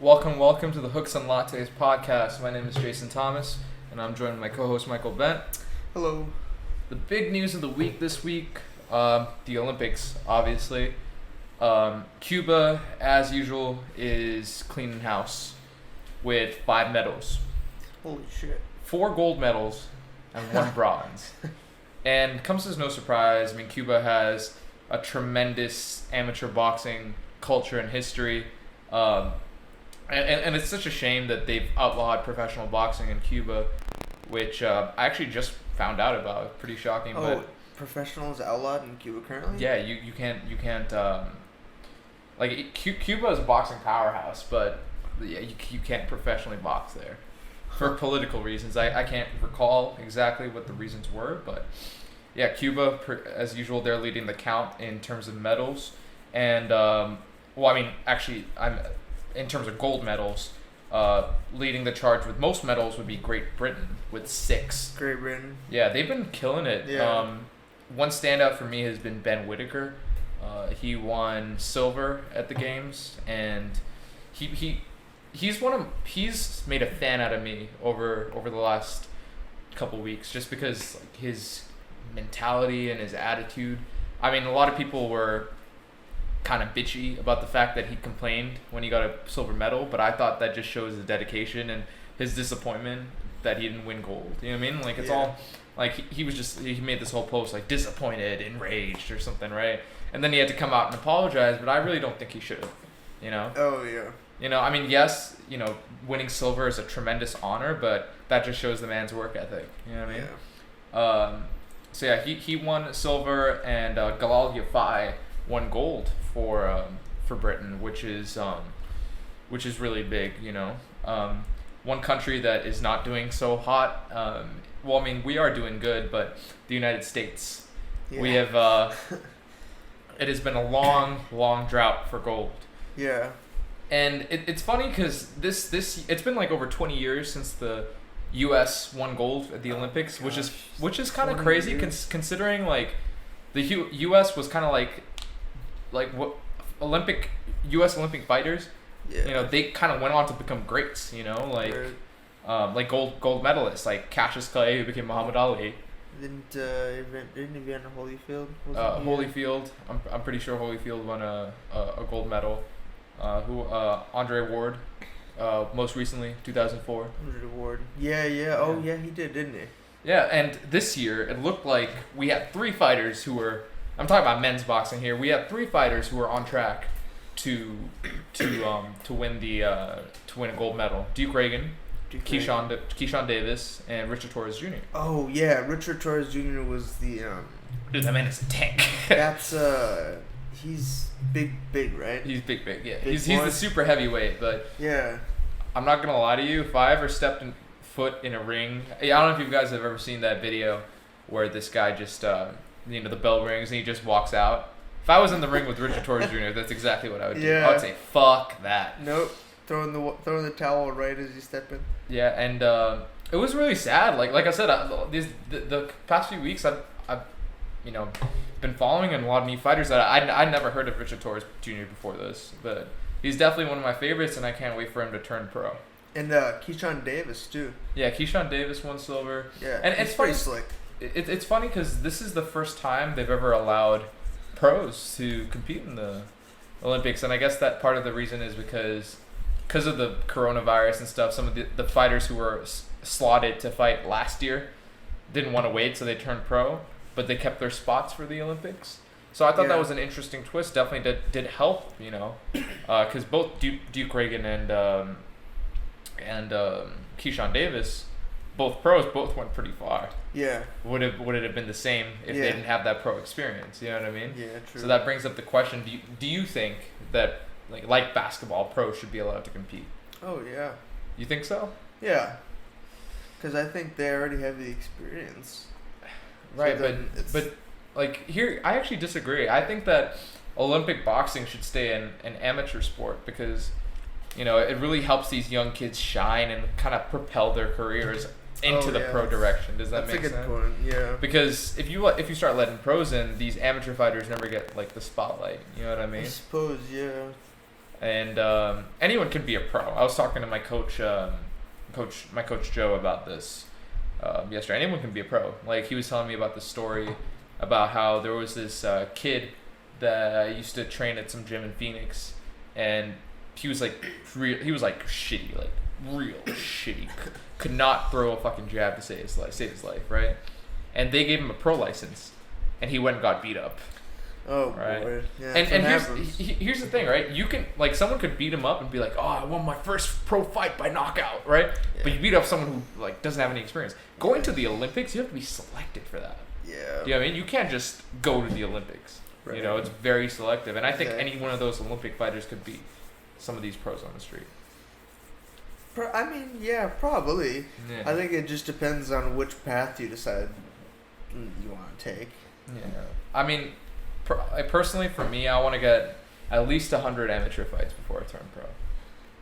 Welcome to the Hooks Lattes Podcast. My name is Jason Thomas, and I'm joined by my co-host Michael Bent. Hello. The big news of the week this week, the Olympics, obviously. Cuba, as usual, is cleaning house with 5 medals. Holy shit. 4 gold medals and 1 bronze. And comes as no surprise, Cuba has a tremendous amateur boxing culture and history. And it's such a shame that they've outlawed professional boxing in Cuba, which I actually just found out about. It's pretty shocking. Oh, but professional is outlawed in Cuba currently? yeah, you can't Cuba is a boxing powerhouse, but yeah, you can't professionally box there for political reasons. I can't recall exactly what the reasons were, but yeah, Cuba, as usual, they're leading the count in terms of medals, and in terms of gold medals, leading the charge with most medals would be Great Britain with 6. Great Britain. Yeah, they've been killing it. Yeah. One standout for me has been Ben Whitaker. He won silver at the games, and he's made a fan out of me over the last couple weeks, just because his mentality and his attitude. A lot of people were kind of bitchy about the fact that he complained when he got a silver medal, but I thought that just shows his dedication and his disappointment that he didn't win gold. You know what I mean? It's all he made this whole post disappointed, enraged or something, right? And then he had to come out and apologize, but I really don't think he should have, Oh, yeah. Yes, winning silver is a tremendous honor, but that just shows the man's work ethic. You know what I mean? Yeah. He won silver, and Galal Yafai won gold for Britain, which is really big. One country that is not doing so hot. We are doing good, but the United States, we have. It has been a long drought for gold. Yeah. And it's funny because this it's been over 20 years since the U.S. won gold at the Olympics, which is kind of crazy considering the U.S. was kind of what U.S. Olympic fighters. Yeah. They kind of went on to become greats. Gold medalists like Cassius Clay, who became Muhammad Ali. Didn't Evander Holyfield? Holyfield, I'm pretty sure Holyfield won a gold medal. Andre Ward, most recently 2004. Andre Ward. Yeah. Oh yeah, he did, didn't he? Yeah, and this year it looked like we had 3 fighters who were. I'm talking about men's boxing here. We had 3 fighters who were on track to win a gold medal. Duke Reagan, Keyshawn Davis, and Richard Torres Jr. Oh yeah, Richard Torres Jr. was the Dude, that man is a tank. That's he's big, right? He's big, yeah. He's the super heavyweight, but yeah. I'm not gonna lie to you. If I ever stepped foot in a ring, I don't know if you guys have ever seen that video where this guy just the bell rings and he just walks out. If I was in the ring with Richard Torres Jr., that's exactly what I would do. Yeah. I would say, fuck that. Nope. Throwing the towel right as you step in. Yeah, and it was really sad. Like I said, the past few weeks I've been following a lot of new fighters that I'd never heard of Richard Torres Jr. before this, but he's definitely one of my favorites, and I can't wait for him to turn pro. And Keyshawn Davis too. Yeah, Keyshawn Davis won silver. Yeah, and it's pretty slick. It's funny because this is the first time they've ever allowed pros to compete in the Olympics, and I guess that part of the reason is because of the coronavirus and stuff. Some of the fighters who were slotted to fight last year didn't want to wait, so they turned pro, but they kept their spots for the Olympics. So I thought that was an interesting twist. Definitely did help, because both Duke Reagan and Keyshawn Davis, both pros, both went pretty far. Yeah. Would it have been the same if they didn't have that pro experience? You know what I mean? Yeah, true. So that brings up the question: do you think that like basketball, pros should be allowed to compete? Oh yeah. You think so? Yeah. Because I think they already have the experience. Right, but here I actually disagree. I think that Olympic boxing should stay an amateur sport because it really helps these young kids shine and kind of propel their careers into the pro direction. Does that make sense? That's a good point. Yeah. Because if you start letting pros in, these amateur fighters never get the spotlight. You know what I mean? I suppose, yeah. And anyone can be a pro. I was talking to my coach Joe about this yesterday. Anyone can be a pro. Like, he was telling me about the story about how there was this kid that used to train at some gym in Phoenix, and he was like shitty, like real shitty. Could not throw a fucking jab to save his life, right? And they gave him a pro license, and he went and got beat up. Oh, right? boy. Yeah, and here's the thing, right? You can, like, someone could beat him up and be like, oh, I won my first pro fight by knockout, right? Yeah. But you beat up someone who, like, doesn't have any experience. Going to the Olympics, you have to be selected for that. Yeah. Do you know what I mean? You can't just go to the Olympics. Right. You know, it's very selective. And I think any one of those Olympic fighters could beat some of these pros on the street. I mean, yeah, probably. Yeah. I think it just depends on which path you decide you want to take. Yeah. I mean, personally, for me, I want to get at least 100 amateur fights before I turn pro.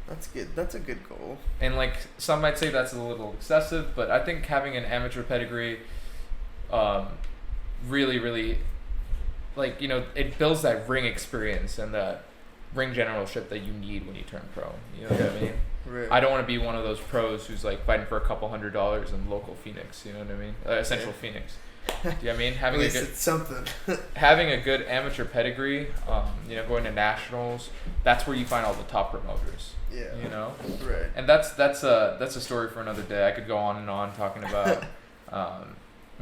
That's good. That's a good goal. And, like, some might say that's a little excessive, but I think having an amateur pedigree really, really, like, you know, it builds that ring experience and that ring generalship that you need when you turn pro. You know what I mean? Right. I don't want to be one of those pros who's, like, fighting for a couple $100 in local Phoenix. You know what I mean? Central Phoenix. Do you know what I mean? Having a good, it's something. Having a good amateur pedigree, you know, going to nationals, that's where you find all the top promoters. Yeah. You know? Right. And that's a story for another day. I could go on and on talking about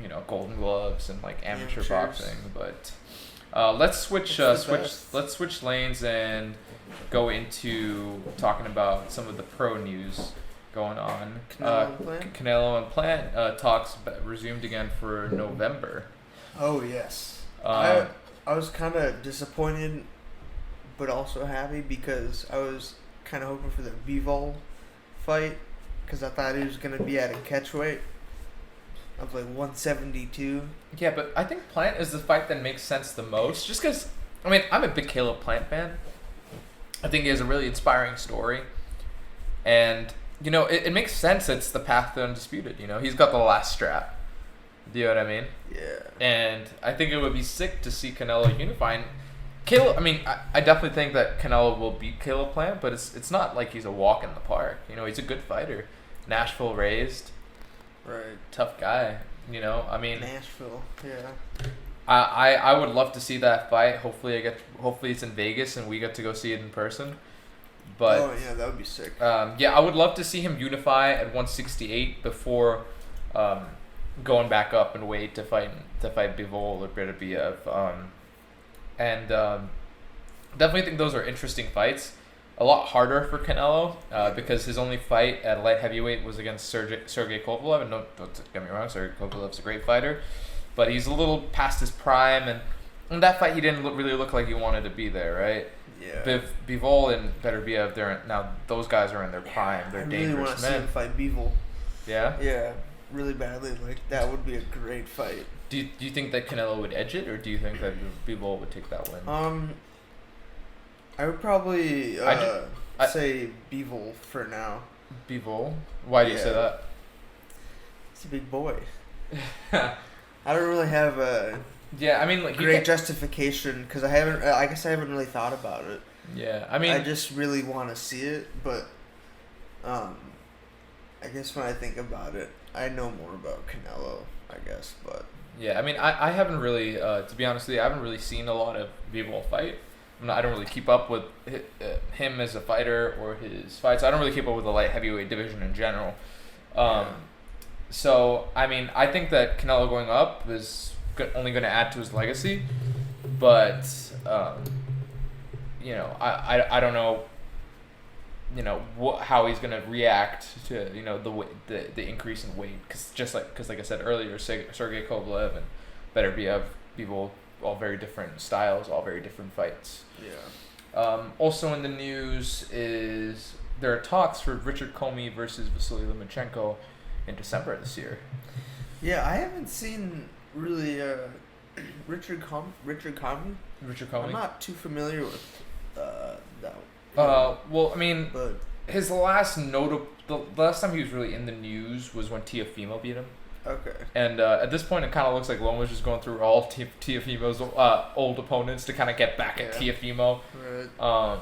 you know, Golden Gloves and, like, amateur boxing, but let's switch lanes and go into talking about some of the pro news going on. Canelo and Plant talks resumed again for November. Oh, yes. I was kind of disappointed, but also happy because I was kind of hoping for the Bivol fight because I thought he was going to be at a catchweight of like 172. Yeah, but I think Plant is the fight that makes sense the most just because, I mean, I'm a big Caleb Plant fan. I think he has a really inspiring story. And, you know, it makes sense. It's the path to undisputed. You know, he's got the last strap. Do you know what I mean? Yeah. And I think it would be sick to see Canelo unifying. Caleb, I mean, I definitely think that Canelo will beat Caleb Plant, but it's not like he's a walk in the park. You know, he's a good fighter. Nashville raised. Right. Tough guy. You know, I mean. Nashville, yeah. I would love to see that fight. Hopefully it's in Vegas and we get to go see it in person. But yeah, that would be sick. Yeah, I would love to see him unify at 168 before going back up and weight to fight Bivol or Beterbiev. And definitely think those are interesting fights. A lot harder for Canelo because his only fight at light heavyweight was against Sergey Kovalev. And don't get me wrong, Sergey Kovalev's a great fighter, but he's a little past his prime. And in that fight, he didn't really look like he wanted to be there, right? Yeah. Bivol and Beterbiev, now those guys are in their prime. They're dangerous men. I really want to see him fight Bivol. Yeah? Yeah, really badly. Like, that would be a great fight. Do you think that Canelo would edge it, or do you think that Bivol would take that win? I would probably say Bivol for now. Bivol? Why do you say that? He's a big boy. I don't really have a great justification because I guess I haven't really thought about it. Yeah, I mean, I just really want to see it, but I guess when I think about it, I know more about Canelo, I guess, but yeah, I mean, I haven't really, to be honest with you, I haven't really seen a lot of Bivol fight. I don't really keep up with him as a fighter or his fights. I don't really keep up with the light heavyweight division in general. So, I mean, I think that Canelo going up is only going to add to his legacy. But, you know, I don't know, you know, how he's going to react to, you know, the increase in weight. Because like I said earlier, Sergey Kovalev and Beterbiev, Bivol, all very different styles, all very different fights. Yeah. Also in the news is there are talks for Richard Comey versus Vasily Lomachenko in December this year. Yeah, I haven't seen really Richard Comey. Richard Comey? I'm not too familiar with that. Well, I mean, but his the last time he was really in the news was when Teofimo beat him. Okay. And at this point, it kind of looks like Loma's just going through all Teofimo's old opponents to kind of get back at Teofimo. Right.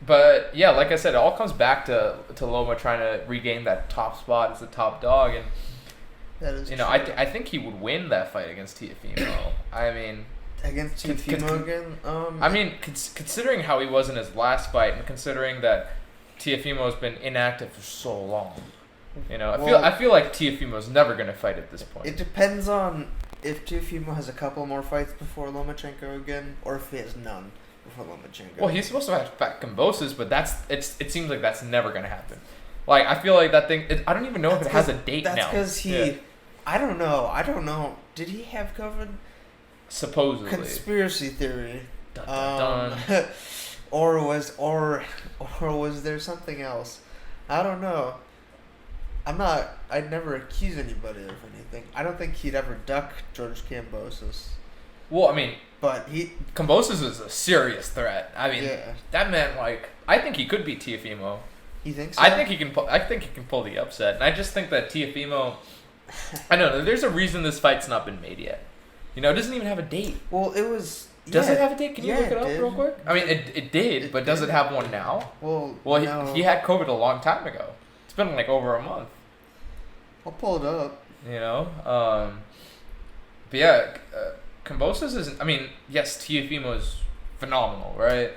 But yeah, like I said, it all comes back to Loma trying to regain that top spot as the top dog, and that is true. I think he would win that fight against Teofimo. I mean, against Teofimo again. I mean, considering how he was in his last fight, and considering that Teofimo's been inactive for so long, I feel like Teofimo's never gonna fight at this point. It depends on if Teofimo has a couple more fights before Lomachenko again, or if he has none before Lomachenko. Well, he's supposed to have fat comboses, but it seems like that's never gonna happen. Like, I feel like that thing. I don't even know if it has a date now. That's because he. Yeah. I don't know. Did he have COVID? Supposedly. Conspiracy theory. Dun, dun, dun. or was there something else? I don't know. I'd never accuse anybody of anything. I don't think he'd ever duck George Kambosos. Well, I mean, but Kambosos is a serious threat. I mean, yeah. That man, like, I think he could beat Teofimo. You think so? I think he can pull the upset, and I just think that Teofimo. I don't know. There's a reason this fight's not been made yet. It doesn't even have a date. Well, it was. Does it have a date? Can you look it up real quick? I mean, it did, but does it have one now? Well, no. he had COVID a long time ago. It's been like over a month. I'll pull it up. But yeah, Kambosos isn't. I mean, yes, Teofimo is phenomenal, right?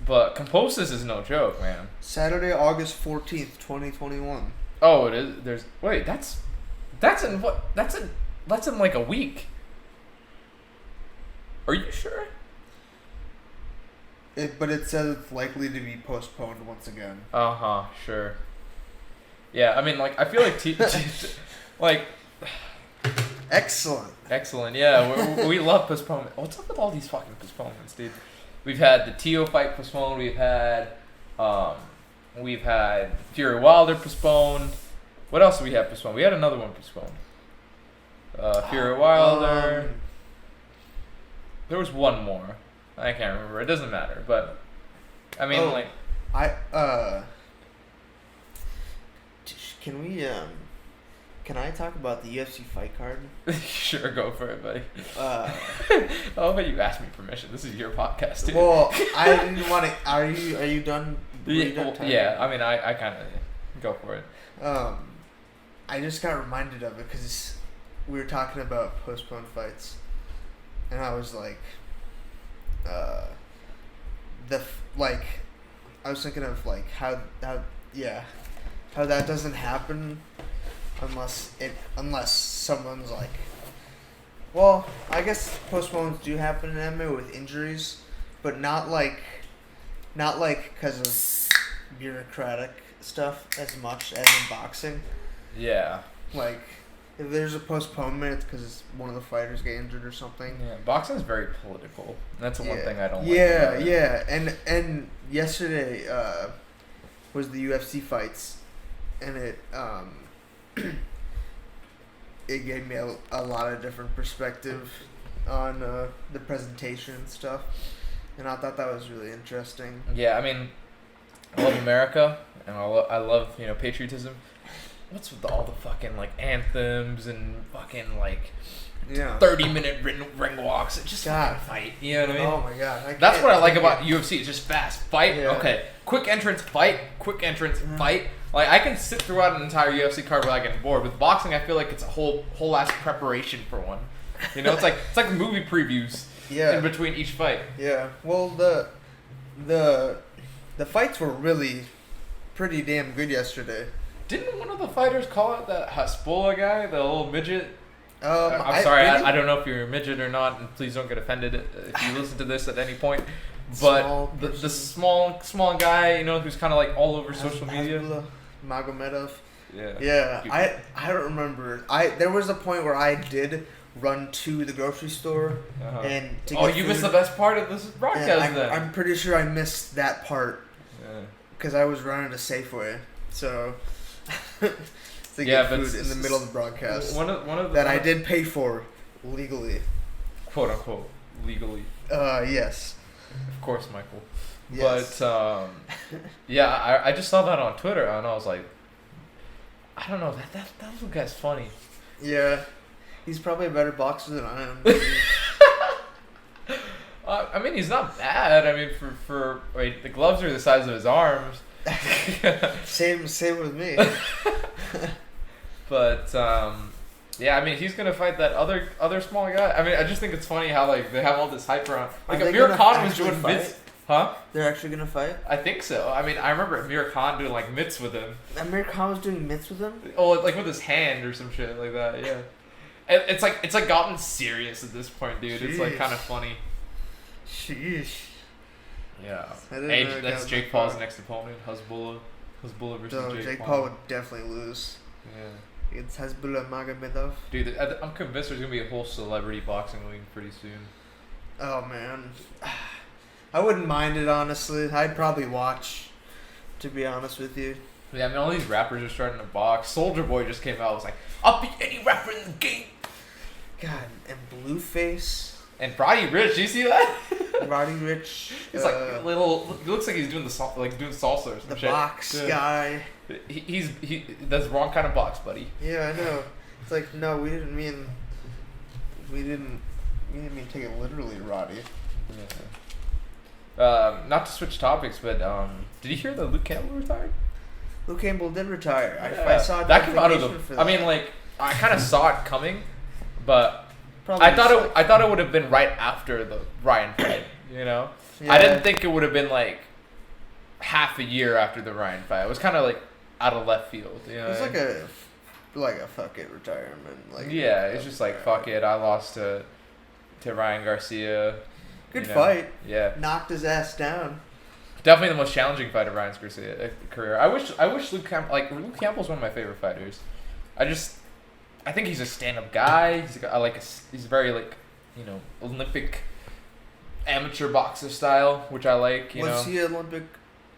But Kambosos is no joke, man. Saturday, August 14th, 2021. Oh, it is. That's in what? That's in like a week. Are you sure? But it says it's likely to be postponed once again. Sure. Yeah, I mean, like, I feel like like. Excellent. Yeah, we love postponement. What's up with all these fucking postponements, dude? We've had the Teo fight postponed. We've had Fury Wilder postponed. What else do we have postponed? We had another one postponed. Fury Wilder. There was one more. I can't remember. It doesn't matter. But I mean, Can I talk about the UFC fight card? Sure, go for it, buddy. Oh, but you asked me permission. This is your podcast, dude. Well, I didn't want to. Are you done? Yeah. I mean, I kind of go for it. I just got reminded of it because we were talking about postponed fights, and I was like, I was thinking of like how that doesn't happen unless someone's like, well, I guess postponements do happen in MMA with injuries, but not like because of bureaucratic stuff as much as in boxing. Yeah. Like, if there's a postponement, it's because one of the fighters get injured or something. Yeah, boxing is very political. That's the one thing I don't like. Yeah. And yesterday was the UFC fights, and it it gave me a lot of different perspective on the presentation and stuff, and I thought that was really interesting. Yeah, I mean, I love America, and I love patriotism. What's with all the fucking like anthems and fucking like 30-minute ring walks? It's just fucking fight. You know what I mean? Oh my god! That's what I like about UFC. It's just fast fight. Yeah. Okay, quick entrance fight. Quick entrance fight. Like, I can sit throughout an entire UFC card without getting bored. With boxing, I feel like it's a whole ass preparation for one. It's like movie previews. Yeah. In between each fight. Yeah. Well, the fights were really pretty damn good yesterday. Didn't one of the fighters call it that Hasbulla guy, the little midget? I'm sorry, really? I don't know if you're a midget or not, and please don't get offended if you listen to this at any point. But the small guy, who's kind of like all over social media. Magomedov. Yeah. Yeah. I don't remember. There was a point where I did run to the grocery store and to get you food. missed the best part of this broadcast. Then I'm pretty sure I missed that part. Yeah. Because I was running to Safeway, so to get food in the middle of the broadcast. One of that I did pay for legally, quote unquote, legally. Yes. Of course, Michael. Yes. But yeah, I just saw that on Twitter and I was like, I don't know, that little guy's funny. Yeah, he's probably a better boxer than I am. I I mean, he's not bad. I mean, wait, the gloves are the size of his arms. Same with me. But yeah, I mean, he's gonna fight that other small guy. I mean, I just think it's funny how like they have all this hype around. Like Amir Khan was doing mitts. Huh? They're actually gonna fight? I think so. I mean, I remember Amir Khan doing like mitts with him. Amir Khan was doing mitts with him? Oh, like with his hand or some shit like that. Yeah. It's like gotten serious at this point, dude. Jeez. It's like kind of funny. Sheesh. Yeah. Hey, that's Jake Paul's next opponent, Hasbulla versus Jake Paul would definitely lose. Yeah. It's Hasbulla Magomedov. Dude, I'm convinced there's gonna be a whole celebrity boxing league pretty soon. Oh man, I wouldn't mind it honestly. I'd probably watch, to be honest with you. Yeah, I mean all these rappers are starting to box. Soulja Boy just came out, was like, "I'll beat any rapper in the game." God, and Blueface. And Roddy Ricch, do you see that? Roddy Ricch. He's like little. He looks like he's doing doing salsa or some the shit. The box guy. He that's the wrong kind of box, buddy. Yeah, I know. It's like no, we didn't mean take it literally, Roddy. Yeah. Not to switch topics, but did you hear that Luke Campbell retired? Luke Campbell did retire. Yeah. I saw that came out of the. I mean, like I kind of saw it coming, but. Probably I thought it would have been right after the Ryan fight, you know? Yeah. I didn't think it would have been like half a year after the Ryan fight. It was kind of like out of left field, you know? It was like a fuck it retirement. Like yeah, it's just like fuck it. I lost to Ryan Garcia. Good fight. Yeah. Knocked his ass down. Definitely the most challenging fight of Ryan's Garcia career. I wish Luke Campbell's one of my favorite fighters. I think he's a stand-up guy. He's very like, you know, Olympic amateur boxer style, which I like. Was he an Olympic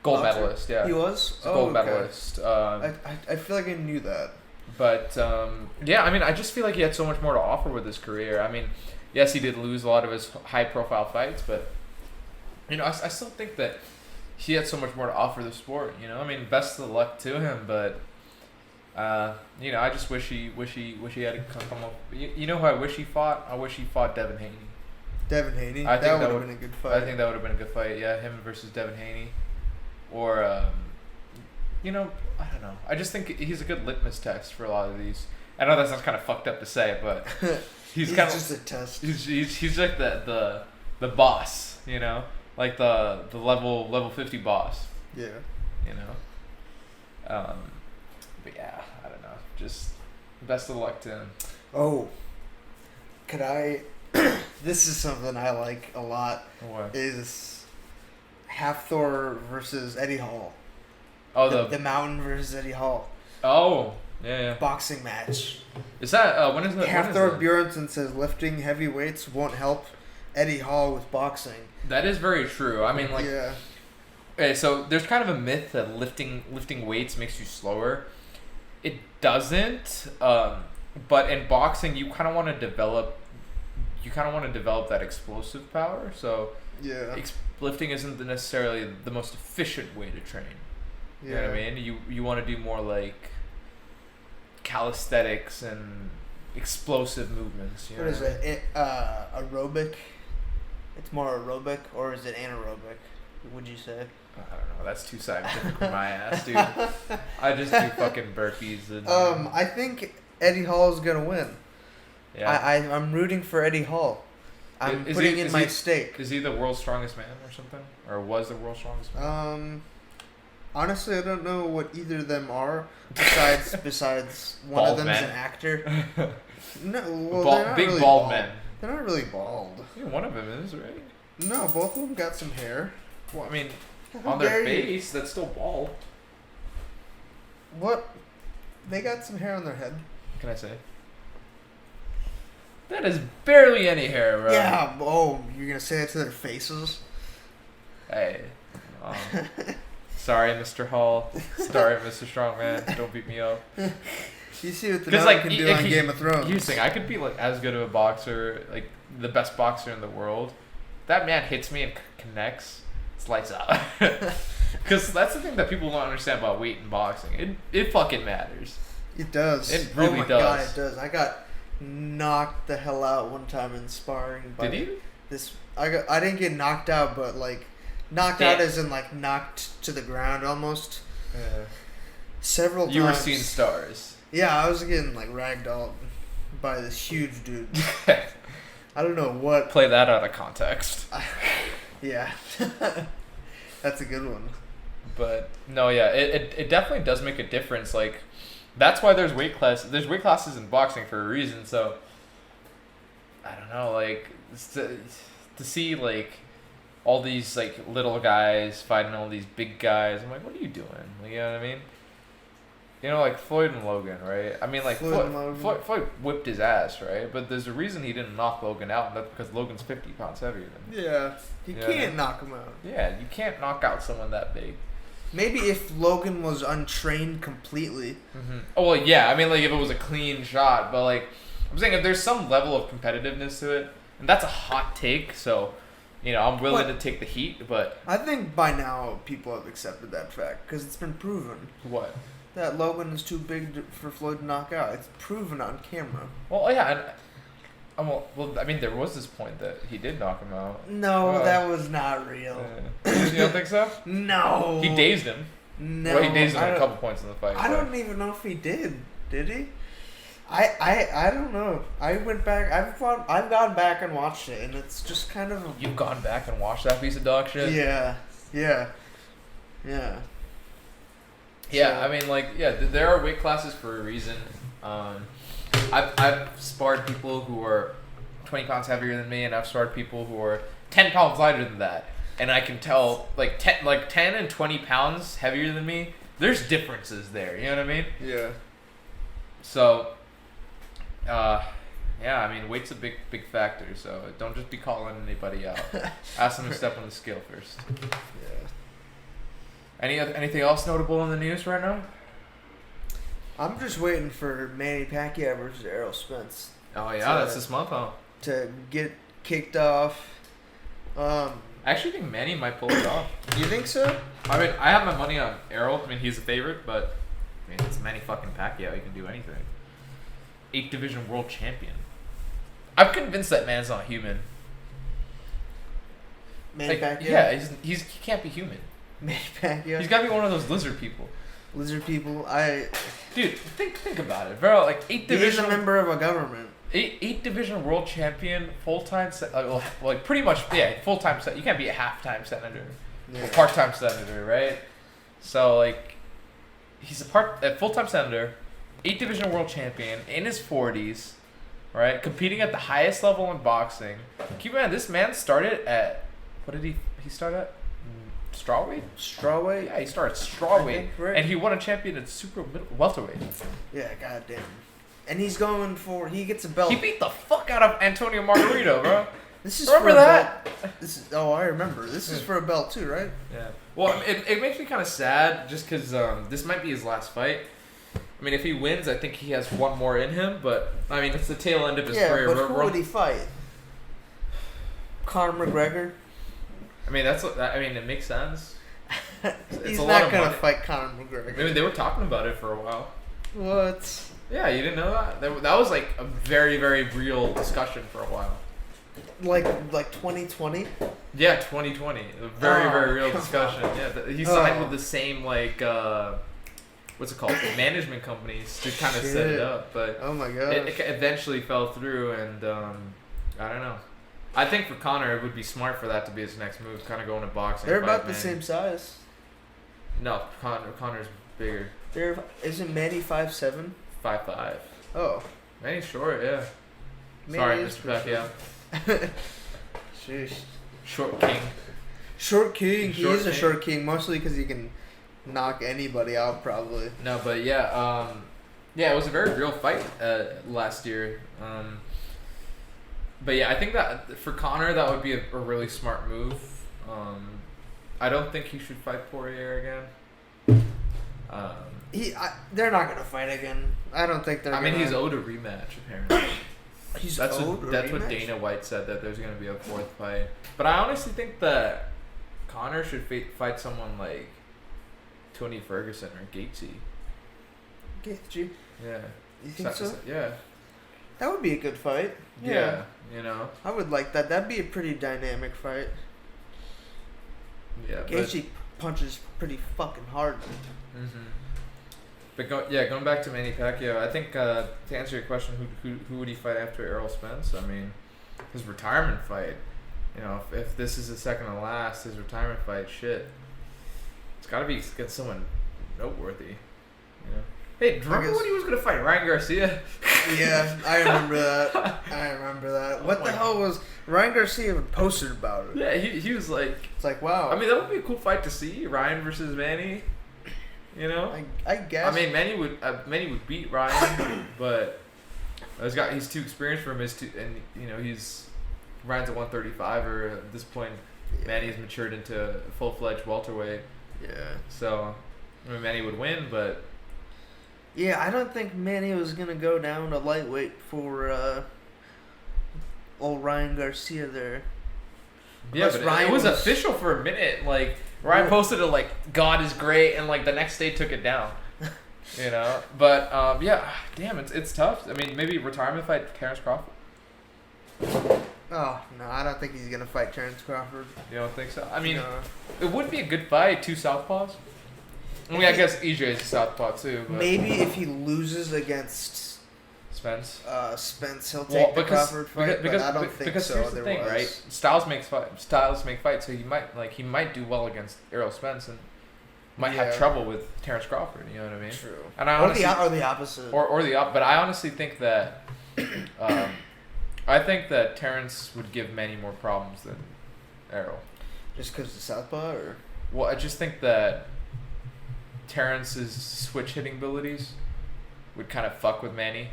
gold medalist? Yeah, he was. Gold medalist. I feel like I knew that. But yeah, I mean, I just feel like he had so much more to offer with his career. I mean, yes, he did lose a lot of his high-profile fights, but you know, I still think that he had so much more to offer the sport. You know, I mean, best of luck to him, but. You know, I just wish he had come up. You know who I wish he fought? I wish he fought Devin Haney. Devin Haney? I think that would have been a good fight. I think that would have been a good fight. Yeah, him versus Devin Haney. Or, you know, I don't know. I just think he's a good litmus test for a lot of these. I know that sounds kind of fucked up to say, but he's kind of just a test. He's like the boss, you know, like the level 50 boss. Yeah. You know. But yeah, I don't know. Just best of luck to him. Oh, could I? This is something I like a lot. What? Is Hafthor versus Eddie Hall. Oh, the Mountain versus Eddie Hall. Oh, yeah. Boxing match. Is that when is that? Hafthor Bjornsson says lifting heavy weights won't help Eddie Hall with boxing. That is very true. I mean, like, yeah. Okay, so there's kind of a myth that lifting weights makes you slower. It doesn't, but in boxing, you kind of want to develop that explosive power. So, yeah, lifting isn't necessarily the most efficient way to train. Yeah. You know what I mean? You want to do more like calisthenics and explosive movements. You know what is it? Aerobic? It's more aerobic, or is it anaerobic? Would you say? I don't know. That's too scientific for my ass, dude. I just do fucking burpees. And, I think Eddie Hall is gonna win. Yeah. I'm rooting for Eddie Hall. I'm putting in my stake. Is he the world's strongest man or something? Or was the world's strongest man? Honestly, I don't know what either of them are. Besides one bald of them's men. an actor. No, well, they're not big really bald men. They're not really bald. Yeah, one of them is, right? No, both of them got some hair. Well, I mean, on their face, that's still bald. What? They got some hair on their head. What can I say? That is barely any hair, bro. Yeah. Oh, you're gonna say that to their faces? Hey. Sorry, Mr. Hall. Sorry, Mr. Strongman. Don't beat me up. You see what the Mountain can do on Game of Thrones. Here's the thing. I could be like as good of a boxer, like the best boxer in the world. That man hits me and connects. It's lights out. Because that's the thing that people don't understand about weight in boxing. It fucking matters. It does. It really does. Oh my god, it does. I got knocked the hell out one time in sparring. Did you? I didn't get knocked out, but like knocked out as in like knocked to the ground almost. Yeah. Several times. You were seeing stars. Yeah, I was getting like ragdolled by this huge dude. I don't know what. Play that out of context. Yeah. That's a good one. But no, yeah, it definitely does make a difference. Like, that's why there's weight classes. There's weight classes in boxing for a reason. So I don't know, like to see like all these like little guys fighting all these big guys. I'm like, what are you doing? Like, you know what I mean? You know, like Floyd and Logan, right? I mean, like Floyd whipped his ass, right? But there's a reason he didn't knock Logan out, and that's because Logan's 50 pounds heavier than him. Yeah, you can't knock him out. Yeah, you can't knock out someone that big. Maybe if Logan was untrained completely. Mm-hmm. Oh, well, yeah. I mean, like, if it was a clean shot. But, like, I'm saying if there's some level of competitiveness to it, and that's a hot take, so, you know, I'm willing to take the heat, but... I think by now people have accepted that fact, because it's been proven. What? That Logan is too big for Floyd to knock out. It's proven on camera. Well, yeah, and... well, I mean, there was this point that he did knock him out. No, that was not real. You don't think so? No. He dazed him. No. Well, he dazed him a couple points in the fight. I don't even know if he did. Did he? I don't know. I went back. I've gone back and watched it, and it's just kind of. You've gone back and watched that piece of dog shit? Yeah. Yeah, I mean, like, yeah, there are weight classes for a reason. I've sparred people who are 20 pounds heavier than me, and I've sparred people who are 10 pounds lighter than that. And I can tell, like 10 and 20 pounds heavier than me, there's differences there. You know what I mean? Yeah. So, yeah, I mean, weight's a big factor. So don't just be calling anybody out. Ask them to step on the scale first. Yeah. Anything else notable in the news right now? I'm just waiting for Manny Pacquiao versus Errol Spence. Oh yeah, that's this month, huh? To get kicked off. I actually think Manny might pull it off. You think so? I mean, I have my money on Errol. I mean, he's a favorite, but I mean, it's Manny fucking Pacquiao. He can do anything. 8 division world champion. I'm convinced that man's not human. Manny Pacquiao? Yeah, he can't be human. Manny Pacquiao? He's got to be one of those lizard people. Lizard people? Dude, think about it, bro. Like 8 division. He's a member of a government. 8 division world champion, full-time, like pretty much, yeah, full-time, you can't be a half-time senator, or part-time senator, right? So, like, he's a full-time senator, 8 division world champion, in his 40s, right, competing at the highest level in boxing. Keep in mind, this man started at, what did he start at? Strawweight? Strawweight? Yeah, he started strawweight, right. And he won a champion at super welterweight. Yeah, goddamn. And he's going for. He gets a belt. He beat the fuck out of Antonio Margarito, bro. This is remember for that? I remember. This is for a belt too, right? Yeah. Well, it makes me kind of sad just because this might be his last fight. I mean, if he wins, I think he has one more in him. But I mean, it's the tail end of his career. Yeah, but who would he fight? Conor McGregor. I mean, it makes sense. He's not gonna fight Conor McGregor. I mean, they were talking about it for a while. What? Yeah, you didn't know that? That was like a very, very real discussion for a while. Like 2020? Yeah, 2020. A very, very real discussion. Yeah, he signed with the same like what's it called? Management companies to kind of set it up, but oh my god, it eventually fell through, and I don't know. I think for Conor, it would be smart for that to be his next move, kind of going to boxing. They're about the same size. No, Conor's bigger. Isn't Manny 5'7"? 5'5". Oh. Manny's short, yeah. Sorry, Mr. Pacquiao. Sheesh. Short king. Short king. He is a short king, mostly because he can knock anybody out, probably. No, but yeah, it was a very real fight last year. But yeah, I think that for Conor, that would be a really smart move. I don't think he should fight Poirier again. They're not gonna fight again. I don't think they're. I mean, he's owed a rematch apparently. That's what what Dana White said, that there's gonna be a 4th fight. But I honestly think that Conor should fight someone like Tony Ferguson or Gaethje. Gaethje. Yeah. You think so? Yeah. That would be a good fight. Yeah, you know. I would like that. That'd be a pretty dynamic fight. Yeah, Gaethje punches pretty fucking hard. Mm-hmm. But going back to Manny Pacquiao, I think to answer your question, who would he fight after Errol Spence? I mean, his retirement fight. You know, if this is his second to last, his retirement fight, shit, it's got to be against someone noteworthy. You know. Hey, do you remember when he was gonna fight Ryan Garcia? Yeah, I remember that. What the hell was Ryan Garcia even posted about it? Yeah, he was like, it's like, wow. I mean, that would be a cool fight to see, Ryan versus Manny. You know, I guess. I mean, Manny would beat Ryan, but he's too experienced for him. And you know, Ryan's at 135, or at this point, Manny's matured into full-fledged welterweight. Yeah. So, I mean, Manny would win, but. Yeah, I don't think Manny was gonna go down to lightweight for old Ryan Garcia there. Yeah, but Ryan it was official for a minute. Like Ryan posted it like God is great, and like the next day took it down. You know, but yeah, damn, it's tough. I mean, maybe retirement fight Terrence Crawford. Oh no, I don't think he's gonna fight Terrence Crawford. You don't think so? I mean, it would be a good fight. Two southpaws. I mean, I guess EJ's a southpaw too. But maybe if he loses against Spence, he'll take the Crawford fight. Because but I don't think because so. Here's the thing, right? Styles make fights, so he might do well against Errol Spence and might have trouble with Terrence Crawford. You know what I mean? True. And I honestly, or the opposite. But I honestly think that Terrence would give Manny more problems than Errol. Just because the southpaw, or? Well, I just think that Terrence's switch hitting abilities would kind of fuck with Manny.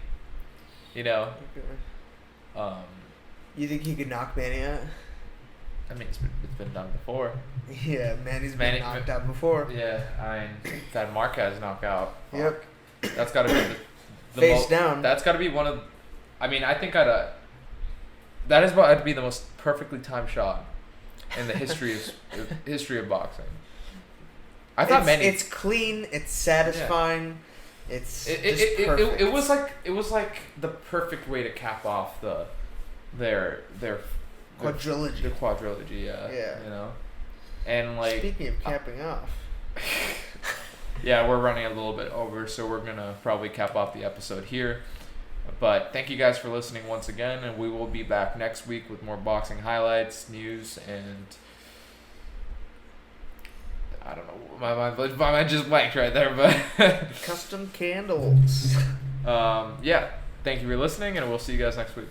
You know? Okay. You think he could knock Manny out? I mean, it's been done before. Yeah, Manny's been knocked out before. Yeah, I mean, that Marquez knockout. Yep. That's got to be the face down. That's got to be one of. I mean, I think that is what would be the most perfectly timed shot in the history of boxing. I thought Manny. It's clean. It's satisfying. Yeah. It's perfect. It was like the perfect way to cap off their quadrilogy. The quadrilogy, yeah. Yeah. You know, and like speaking of capping off. Yeah, we're running a little bit over, so we're gonna probably cap off the episode here. But thank you guys for listening once again, and we will be back next week with more boxing highlights, news, and. I don't know. My mind just blanked right there, but custom candles. Yeah. Thank you for listening, and we'll see you guys next week.